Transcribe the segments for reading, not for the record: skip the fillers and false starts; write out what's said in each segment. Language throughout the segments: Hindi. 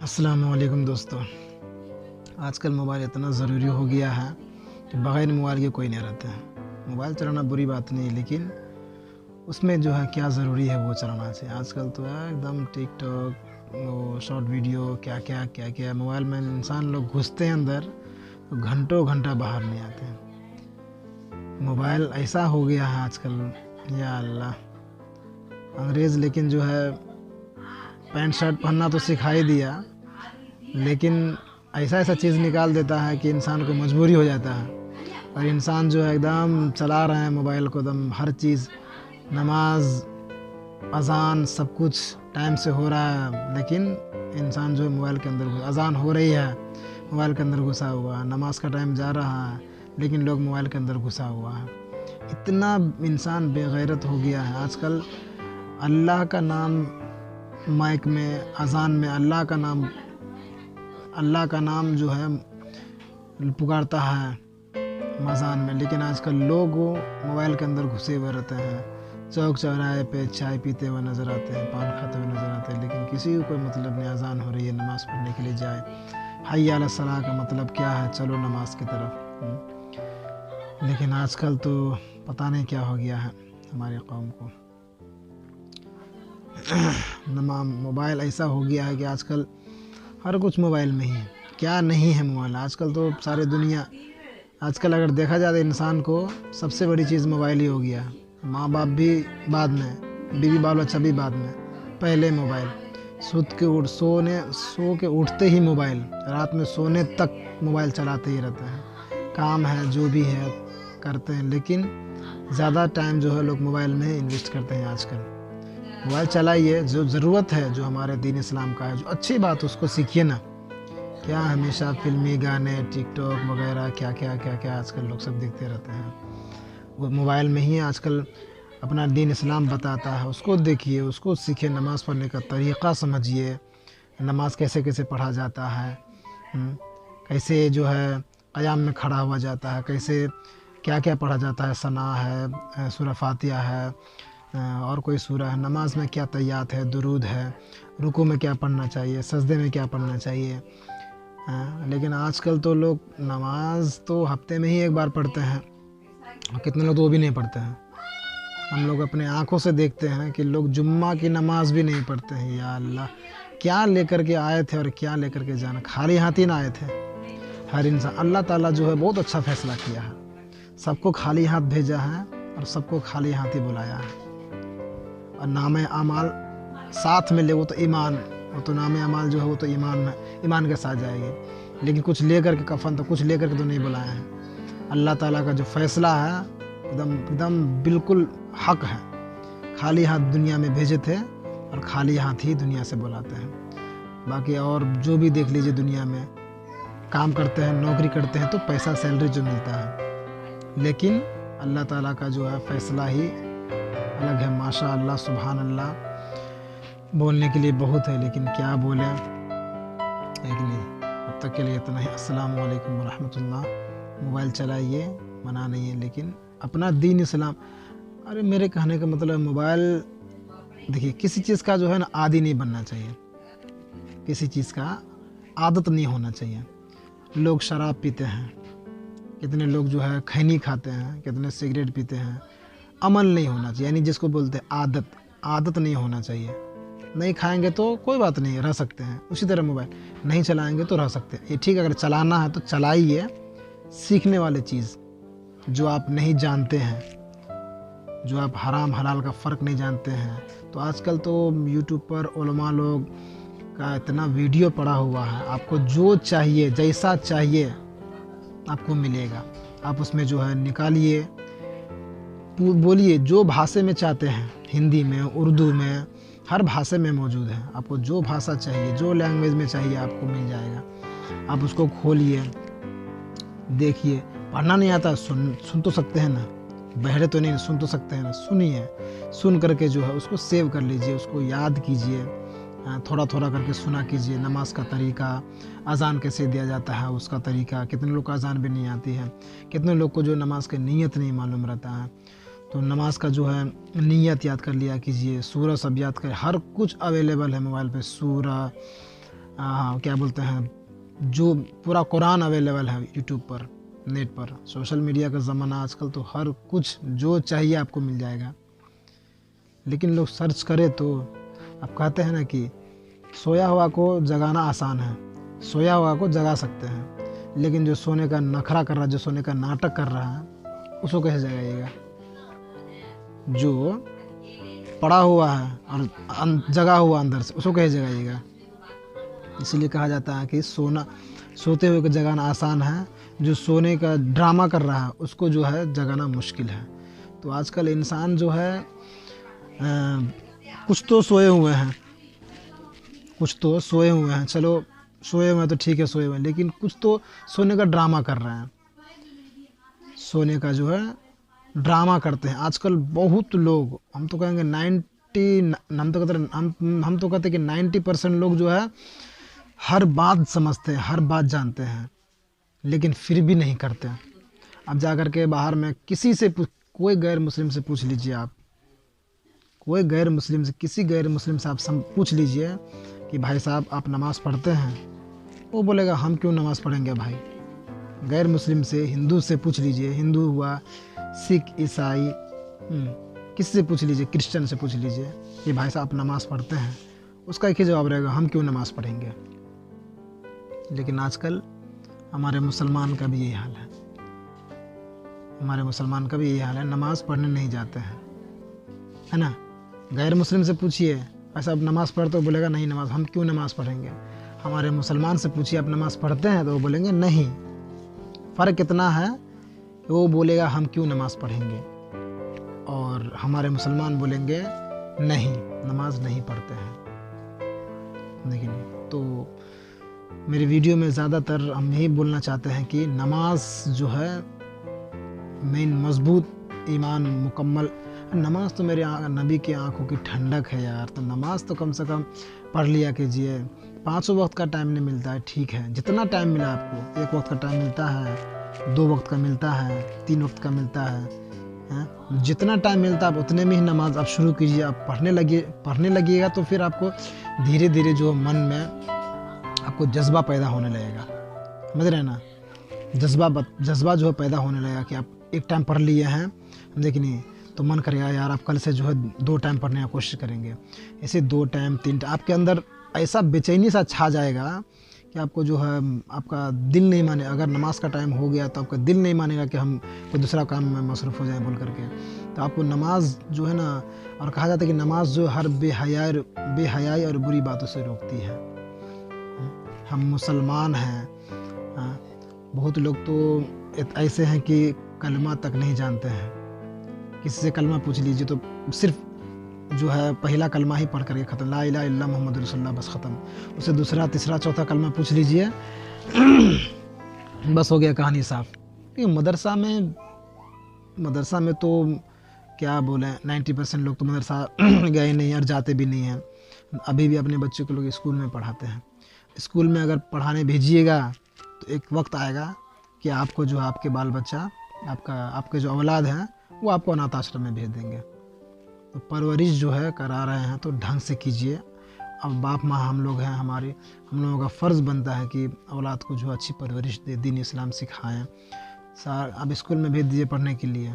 अस्सलामुअलैकुम दोस्तों। आजकल मोबाइल इतना ज़रूरी हो गया है कि बग़ैर मोबाइल के कोई नहीं रहता है। मोबाइल चलाना बुरी बात नहीं है, लेकिन उसमें जो है क्या ज़रूरी है वो चलाना चाहिए। आजकल तो यार एकदम टिकटॉक, वो शॉर्ट वीडियो, क्या क्या क्या क्या मोबाइल में इंसान लोग घुसते हैं अंदर तो घंटों घंटा बाहर नहीं आते हैं। मोबाइल ऐसा हो गया है आजकल, या अल्लाह। अंग्रेज़ लेकिन जो है पैंट शर्ट पहनना तो सिखा ही दिया, लेकिन ऐसा ऐसा चीज़ निकाल देता है कि इंसान को मजबूरी हो जाता है। और इंसान जो है एकदम चला रहे हैं मोबाइल को, एकदम हर चीज़, नमाज, अज़ान, सब कुछ टाइम से हो रहा है, लेकिन इंसान जो है मोबाइल के अंदर, अज़ान हो रही है, मोबाइल के अंदर घुसा हुआ है। नमाज का टाइम जा रहा है, लेकिन लोग मोबाइल के अंदर घुसा हुआ है। इतना इंसान बेगैरत हो गया है आजकल। अल्लाह का नाम माइक में, अज़ान में अल्लाह का नाम जो है पुकारता है अज़ान में, लेकिन आजकल लोग मोबाइल के अंदर घुसे हुए रहते हैं। चौक चौराहे पे चाय पीते हुए नज़र आते हैं, पान खाते हुए नज़र आते हैं, लेकिन किसी को कोई मतलब नहीं। अज़ान हो रही है, नमाज़ पढ़ने के लिए जाए। हय्या अला सलाह का मतलब क्या है? चलो नमाज की तरफ। लेकिन आजकल तो पता नहीं क्या हो गया है हमारी कौम को। मोबाइल ऐसा हो गया है कि आजकल हर कुछ मोबाइल में ही है। क्या नहीं है मोबाइल? आजकल तो सारी दुनिया, आजकल अगर देखा जाए तो इंसान को सबसे बड़ी चीज़ मोबाइल ही हो गया है। माँ बाप भी बाद में, बीवी बाल बच्चा भी बाद में, पहले मोबाइल। सो के उठते ही मोबाइल, रात में सोने तक मोबाइल चलाते ही रहते हैं। काम है जो भी है करते हैं, लेकिन ज़्यादा टाइम जो है लोग मोबाइल में इन्वेस्ट करते हैं आजकल। मोबाइल चलाइए, जो ज़रूरत है, जो हमारे दीन इस्लाम का है, जो अच्छी बात उसको सीखिए ना। क्या हमेशा फिल्मी गाने, टिकटॉक वगैरह क्या क्या क्या क्या आजकल लोग सब देखते रहते हैं। वो मोबाइल में ही आजकल अपना दीन इस्लाम बताता है, उसको देखिए, उसको सीखिए। नमाज़ पढ़ने का तरीक़ा समझिए, नमाज कैसे कैसे पढ़ा जाता है, कैसे जो है क़याम में खड़ा हुआ जाता है, कैसे क्या क्या पढ़ा जाता है। सना है, सूरह फातिहा है, और कोई सूरह है। नमाज में क्या तैयात है, दुरूद है, रुकू में क्या पढ़ना चाहिए, सजदे में क्या पढ़ना चाहिए। लेकिन आजकल तो लोग नमाज तो हफ्ते में ही एक बार पढ़ते हैं, और कितने लोग तो वो भी नहीं पढ़ते हैं। हम लोग अपने आँखों से देखते हैं कि लोग जुम्मा की नमाज भी नहीं पढ़ते हैं। या अल्लाह, क्या लेकर के आए थे और क्या लेकर के जाना? खाली हाथ ही ना आए थे हर इंसान। अल्लाह ताला जो है बहुत अच्छा फ़ैसला किया है, सबको खाली हाथ भेजा है और सबको खाली हाथ ही बुलाया है। और नाम अमाल साथ में ले, वो तो ईमान, वो तो नाम अमाल जो है वो तो ईमान के साथ जाएगी। लेकिन कुछ लेकर के कफन, तो कुछ लेकर के तो नहीं बुलाया है। अल्लाह ताला का जो फ़ैसला है एकदम एकदम बिल्कुल हक है। खाली हाथ दुनिया में भेजे थे और खाली हाथ ही दुनिया से बुलाते हैं। बाकी और जो भी देख लीजिए, दुनिया में काम करते हैं, नौकरी करते हैं तो पैसा, सैलरी जो मिलता है, लेकिन अल्लाह ताला का जो है फ़ैसला ही अलग है। माशा अल्लाह, सुभान अल्लाह। बोलने के लिए बहुत है, लेकिन क्या बोले, एक नहीं। अब तक के लिए इतना ही। अस्सलाम वालेकुम रहमतुल्लाह। मोबाइल चलाइए, मना नहीं है, लेकिन अपना दीन इस्लाम। अरे मेरे कहने का मतलब, मोबाइल देखिए, किसी चीज़ का जो है ना आदी नहीं बनना चाहिए, किसी चीज़ का आदत नहीं होना चाहिए। लोग शराब पीते हैं, कितने लोग जो है खैनी खाते हैं, कितने सिगरेट पीते हैं। अमल नहीं होना चाहिए, यानी जिसको बोलते हैं आदत नहीं होना चाहिए। नहीं खाएंगे तो कोई बात नहीं, रह सकते हैं। उसी तरह मोबाइल नहीं चलाएंगे तो रह सकते हैं। ये ठीक है, अगर चलाना है तो चलाइए। सीखने वाली चीज़ जो आप नहीं जानते हैं, जो आप हराम हलाल का फ़र्क नहीं जानते हैं, तो आजकल तो यूट्यूब पर उलमा लोग का इतना वीडियो पड़ा हुआ है। आपको जो चाहिए, जैसा चाहिए आपको मिलेगा। आप उसमें जो है निकालिए, बोलिए जो भाषा में चाहते हैं, हिंदी में, उर्दू में, हर भाषा में मौजूद है। आपको जो भाषा चाहिए, जो लैंग्वेज में चाहिए, आपको मिल जाएगा। आप उसको खोलिए, देखिए। पढ़ना नहीं आता, सुन तो सकते हैं ना, बहरे तो नहीं, सुन तो सकते हैं ना। सुनिए, सुन करके जो है उसको सेव कर लीजिए, उसको याद कीजिए, थोड़ा थोड़ा करके सुना कीजिए। नमाज का तरीका, अज़ान कैसे दिया जाता है उसका तरीका। कितने लोग को अज़ान भी नहीं आती है, कितने लोग को जो नमाज की नीयत नहीं मालूम रहता है। तो नमाज का जो है नियत याद कर लिया कीजिए। सूरह सब याद कर, हर कुछ अवेलेबल है मोबाइल पे। सूरह, क्या बोलते हैं, जो पूरा कुरान अवेलेबल है यूट्यूब पर, नेट पर। सोशल मीडिया का ज़माना आजकल, तो हर कुछ जो चाहिए आपको मिल जाएगा। लेकिन लोग सर्च करें तो आप कहते हैं ना कि सोया हुआ को जगाना आसान है, सोया हुआ को जगा सकते हैं, लेकिन जो सोने का नखरा कर रहा है, जो सोने का नाटक कर रहा है, उसको कैसे जगाइएगा? जो पड़ा हुआ है और जगा हुआ अंदर से, उसको कैसे जगाइएगा? इसीलिए कहा जाता है कि सोते हुए को जगाना आसान है, जो सोने का ड्रामा कर रहा है उसको जो है जगाना मुश्किल है। तो आजकल इंसान जो है कुछ तो सोए हुए हैं, चलो सोए हुए हैं तो ठीक है, सोए हुए हैं, लेकिन कुछ तो सोने का ड्रामा कर रहे हैं, सोने का जो है ड्रामा करते हैं आजकल बहुत लोग। हम तो कहेंगे 90, हम तो कहते हैं कि 90% लोग जो है हर बात समझते हैं, हर बात जानते हैं, लेकिन फिर भी नहीं करते। अब जा कर के बाहर में किसी से कोई गैर मुस्लिम से पूछ लीजिए आप, कोई गैर मुस्लिम से, किसी गैर मुस्लिम से आप पूछ लीजिए कि भाई साहब आप नमाज़ पढ़ते हैं, वो बोलेगा हम क्यों नमाज़ पढ़ेंगे भाई। गैर मुस्लिम से, हिंदू से पूछ लीजिए, हिंदू हुआ, सिख, ईसाई, किसी से पूछ लीजिए, क्रिश्चियन से पूछ लीजिए कि भाई साहब आप नमाज़ पढ़ते हैं, उसका एक ही जवाब रहेगा, हम क्यों नमाज़ पढ़ेंगे। लेकिन आजकल हमारे मुसलमान का भी यही हाल है, नमाज़ पढ़ने नहीं जाते हैं, है ना। गैर मुस्लिम से पूछिए ऐसा आप नमाज़ पढ़ते हो, बोलेगा नहीं नमाज़, हम क्यों नमाज़ पढ़ेंगे। हमारे मुसलमान से पूछिए आप नमाज़ पढ़ते हैं, तो वो बोलेंगे नहीं। फ़र्क इतना है कि वो बोलेगा हम क्यों नमाज़ पढ़ेंगे, और हमारे मुसलमान बोलेंगे नहीं, नमाज नहीं पढ़ते हैं। लेकिन तो मेरी वीडियो में ज़्यादातर हम यही बोलना चाहते हैं कि नमाज जो है मेन मजबूत ईमान मुकम्मल। नमाज तो मेरे नबी की आंखों की ठंडक है यार, तो नमाज तो कम से कम पढ़ लिया कीजिए। 5 वक्त का टाइम नहीं मिलता है, ठीक है, जितना टाइम मिला आपको, 1 वक्त का टाइम मिलता है, 2 वक्त का मिलता है, 3 वक्त का मिलता है, जितना टाइम मिलता है आप उतने में ही नमाज आप शुरू कीजिए। आप पढ़ने लगिएगा तो फिर आपको धीरे धीरे जो मन में आपको जज्बा पैदा होने लगेगा, समझ रहे हैं ना। जज्बा जो है पैदा होने लगेगा कि आप एक टाइम पढ़ लिए हैं, लेकिन तो मन करेगा यार आप कल से जो है 2 टाइम पढ़ने की कोशिश करेंगे। ऐसे 2 टाइम 3 टाइम आपके अंदर ऐसा बेचैनी सा छा जाएगा कि आपको जो है आपका दिल नहीं माने। अगर नमाज का टाइम हो गया तो आपका दिल नहीं मानेगा कि हम कोई दूसरा काम में मसरूफ़ हो जाए बोल करके। तो आपको नमाज जो है ना, और कहा जाता है कि नमाज जो हर बेहयाई और बुरी बातों से रोकती है। हम मुसलमान हैं, बहुत लोग तो ऐसे हैं कि कलमा तक नहीं जानते हैं। किसी से कलमा पूछ लीजिए तो सिर्फ जो है पहला कलमा ही पढ़ करके ख़त्म, ला इलाहा इल्लल्लाह मुहम्मद रसूलुल्लाह, बस ख़त्म। उससे दूसरा, तीसरा, चौथा कलमा पूछ लीजिए बस हो गया, कहानी साफ। मदरसा में तो क्या बोलें, 90% लोग तो मदरसा गए नहीं और जाते भी नहीं हैं। अभी भी अपने बच्चों को लोग स्कूल में पढ़ाते हैं। स्कूल में अगर पढ़ाने भेजिएगा तो एक वक्त आएगा कि आपको जो आपके बाल बच्चा, आपके जो औलाद हैं, वो आपको अनाथ आश्रम में भेज देंगे। तो परवरिश जो है करा रहे हैं तो ढंग से कीजिए। अब बाप माँ हम लोग हैं, हम लोगों का फ़र्ज़ बनता है कि औलाद को जो अच्छी परवरिश दे, दीन इस्लाम सिखाएं। अब स्कूल में भेज दीजिए पढ़ने के लिए,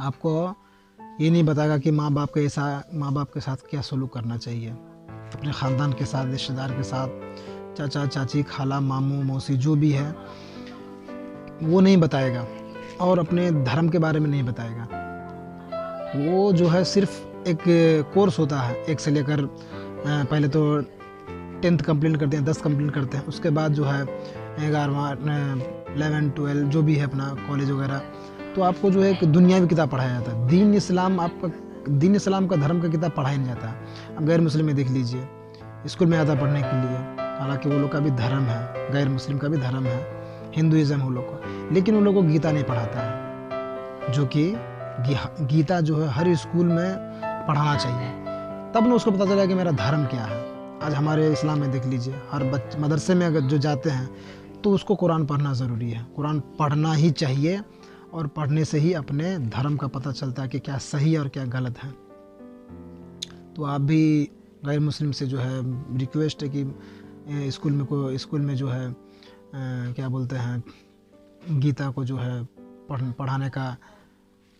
आपको ये नहीं बताएगा कि माँ बाप के साथ क्या सलूक करना चाहिए, अपने ख़ानदान के साथ, रिश्तेदार के साथ, चाचा चाची, खाला, मामू, मौसी, जो भी है वो नहीं बताएगा, और अपने धर्म के बारे में नहीं बताएगा। वो जो है सिर्फ एक कोर्स होता है, 1 से लेकर पहले तो 10th कंप्लीट करते हैं, 10 कंप्लीट करते हैं, उसके बाद जो है 11वां 11 12 जो भी है अपना कॉलेज वगैरह, तो आपको जो है एक दुनियावी किताब पढ़ाया जाता है। दीन इस्लाम का धर्म का किताब पढ़ाया नहीं जाता है। अब गैर मुस्लिम में देख लीजिए, स्कूल में आता पढ़ने के लिए, हालांकि वो लोग का भी धर्म है, गैर मुस्लिम का भी धर्म है, हिंदुइज़्म वो लोग को, लेकिन उन लोगों को गीता नहीं पढ़ाता है, जो कि गीता जो है हर स्कूल में पढ़ाना चाहिए। तब ना उसको पता चला कि मेरा धर्म क्या है। आज हमारे इस्लाम में देख लीजिए, हर मदरसे में अगर जो जाते हैं तो उसको कुरान पढ़ना ज़रूरी है, कुरान पढ़ना ही चाहिए, और पढ़ने से ही अपने धर्म का पता चलता है कि क्या सही और क्या गलत है। तो आप भी गैर मुस्लिम से जो है रिक्वेस्ट है कि स्कूल में जो है क्या बोलते हैं, गीता को जो है पढ़ाने का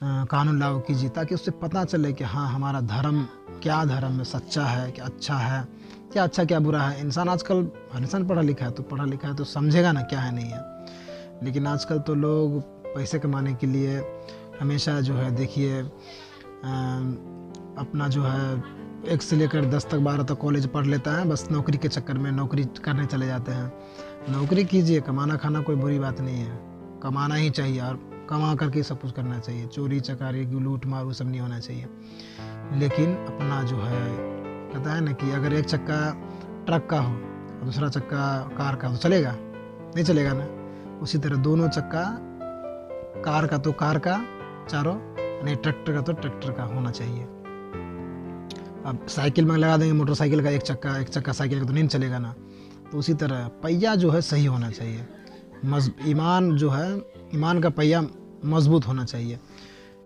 कानून लागू कीजिए, ताकि उससे पता चले कि हाँ हमारा धर्म क्या धर्म है, सच्चा है, क्या अच्छा है, क्या अच्छा क्या बुरा है। इंसान आजकल, हर इंसान पढ़ा लिखा है तो समझेगा ना क्या है नहीं है। लेकिन आजकल तो लोग पैसे कमाने के लिए हमेशा जो है देखिए अपना जो है 1 से लेकर 10 तक 12 तक कॉलेज पढ़ लेता है, बस नौकरी के चक्कर में नौकरी करने चले जाते हैं। नौकरी कीजिए, कमाना खाना कोई बुरी बात नहीं है, कमाना ही चाहिए और कमा करके सब कुछ करना चाहिए। चोरी चकारी लूट मार वो सब नहीं होना चाहिए। लेकिन अपना जो है कहता है ना कि अगर एक चक्का ट्रक का हो और दूसरा चक्का कार का, तो चलेगा नहीं, चलेगा ना। उसी तरह दोनों चक्का, कार का तो कार का चारों, नहीं ट्रैक्टर का तो ट्रैक्टर का होना चाहिए। अब साइकिल में लगा देंगे मोटरसाइकिल का एक चक्का साइकिल का, तो नहीं चलेगा ना। तो उसी तरह पहिया जो है सही होना चाहिए, ईमान जो है, ईमान का पहिया मजबूत होना चाहिए।